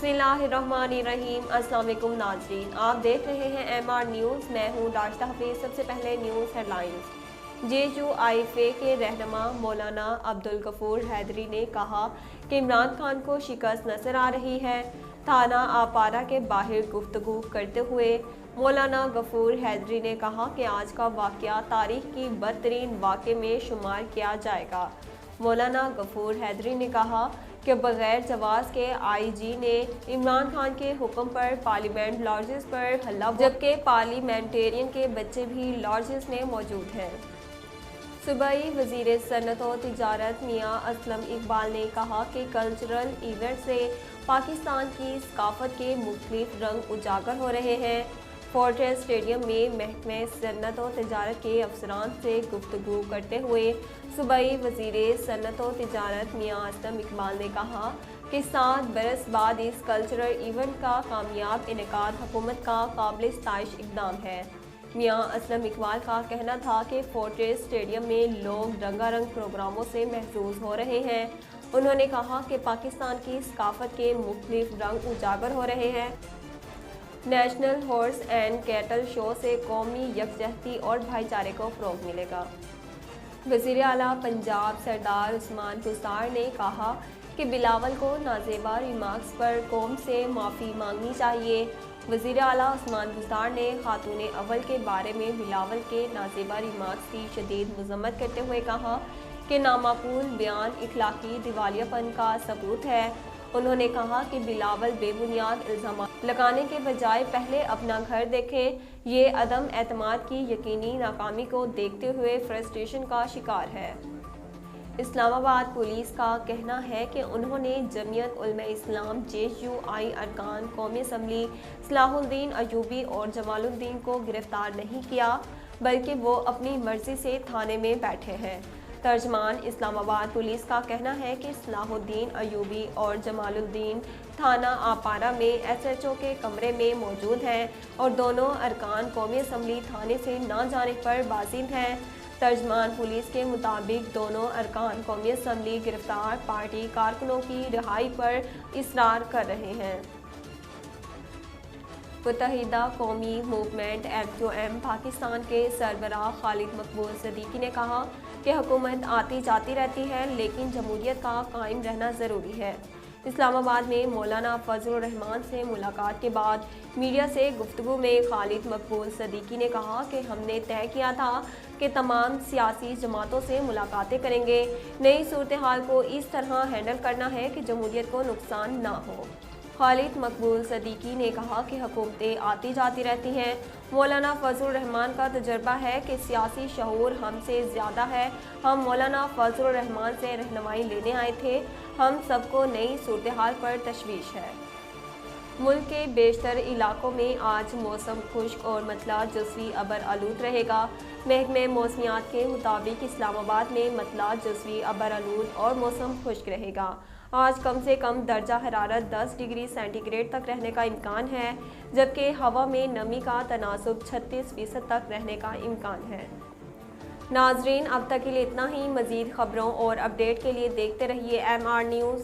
बिस्मिल्लाहिर्रहमानिर्रहीम। अस्सलाम वालेकुम नाज़रीन, आप देख रहे हैं MR न्यूज़। मैं हूँ राशिदा हफीज़। सबसे पहले न्यूज़ हेडलाइंस। JUIFA के रहनुमा मौलाना अब्दुल गफूर हैदरी ने कहा कि इमरान खान को शिकस्त नजर आ रही है। थाना आपारा के बाहर गुफ्तगू करते हुए मौलाना गफूर हैदरी ने कहा कि आज का वाक़या तारीख की बदतरीन वाक़े में शुमार किया जाएगा। मौलाना गफूर हैदरी ने कहा कि बगैर जवाज़ के IG ने इमरान खान के हुक्म पर पार्लियामेंट लॉजेस पर हल्ला, जबकि पार्लियामेंटेरियन के बच्चे भी लॉजेस में मौजूद हैं। सूबाई वज़ीर सनअत और तिजारत मियां असलम इकबाल ने कहा कि कल्चरल इवेंट से पाकिस्तान की सकाफत के मुख्तलिफ रंग उजागर हो रहे हैं। फोर्ट्रेस स्टेडियम में महकमे सनअत और तिजारत के अफसरान से गुफ्तगू करते हुए सूबाई वज़ीर सनअत और तिजारत मियां असलम इकबाल ने कहा कि 7 बरस बाद इस कल्चरल इवेंट का कामयाब इनेकाद हुकूमत का काबिल सताइश इक़दाम है। मियां असलम इकबाल का कहना था कि फोर्ट्रेस स्टेडियम में लोग रंगारंग प्रोग्रामों से महफूज हो रहे हैं। उन्होंने कहा कि पाकिस्तान की सकाफत के मुख्तलिफ रंग उजागर हो रहे हैं। National horse and cattle show से कौमी यकजहती और भाईचारे को फ़रोग़ मिलेगा। वज़ीर आला पंजाब सरदार उस्मान बुज़दार ने कहा कि बिलावल को नाजेबा रिमार्क्स पर कौम से माफ़ी मांगनी चाहिए। वज़ीर आला उस्मान बुज़दार ने खातून अव्वल के बारे में बिलावल के नाजेबा रिमार्क्स की शदीद मज़म्मत करते हुए कहा कि नामाकूल बयान इखलाकी दिवालियापन का सबूत है। उन्होंने कहा कि बिलावल बेबुनियाद इल्ज़ाम लगाने के बजाय पहले अपना घर देखें। ये अदम एतमाद की यकीनी नाकामी को देखते हुए फ्रस्ट्रेशन का शिकार है। इस्लामाबाद पुलिस का कहना है कि उन्होंने जमीयत उलमा इस्लाम JUI अरकान कौमी असम्बली सलाहुद्दीन अयूबी और जमालुद्दीन को गिरफ्तार नहीं किया, बल्कि वो अपनी मर्जी से थाने में बैठे हैं। तर्जमान इस्लामाबाद पुलिस का कहना है कि सलाहुद्दीन अयूबी और जमालुद्दीन थाना आपारा में SHO के कमरे में मौजूद हैं और दोनों अरकान कौमी असम्बली थाने से न जाने पर बाजिद हैं। तर्जमान पुलिस के मुताबिक दोनों अरकान कौमी असम्बली गिरफ्तार पार्टी कारकुनों की रिहाई पर इसरार कर रहे हैं। मुत्तहिदा कौमी मूवमेंट MQM पाकिस्तान के सरबराह खालिद मकबूल सदीकी ने कहा कि हुकूमत आती जाती रहती है, लेकिन जमहूरियत का कायम रहना ज़रूरी है। इस्लामाबाद में मौलाना फजल रहमान से मुलाकात के बाद मीडिया से गुफ्तगू में खालिद मकबूल सदीकी ने कहा कि हमने तय किया था कि तमाम सियासी जमातों से मुलाकातें करेंगे। नई सूरत हाल को इस तरह हैंडल करना है कि जमहूरियत को नुकसान ना हो। खालिद मकबूल सदीकी ने कहा कि हुकूमतें आती जाती रहती हैं। मौलाना फजल रहमान का तजर्बा है कि सियासी शऊर हमसे ज़्यादा है। हम मौलाना फजल रहमान से रहनुमाई लेने आए थे। हम सबको नई सूरत हाल पर तशवीश है। मुल्क के बेशतर इलाकों में आज मौसम खुश्क और मतला जज़वी अबर आलूद रहेगा। महकमे मौसमियात के मुताबिक इस्लामाबाद में मतला जज़वी अबर आलूद और मौसम खुश्क रहेगा। आज कम से कम दर्जा हरारत 10 डिग्री सेंटीग्रेड तक रहने का इम्कान है, जबकि हवा में नमी का तनासुब 36% तक रहने का इम्कान है। नाजरीन, अब तक के लिए इतना ही। मज़ीद खबरों और अपडेट के लिए देखते रहिए MR न्यूज़।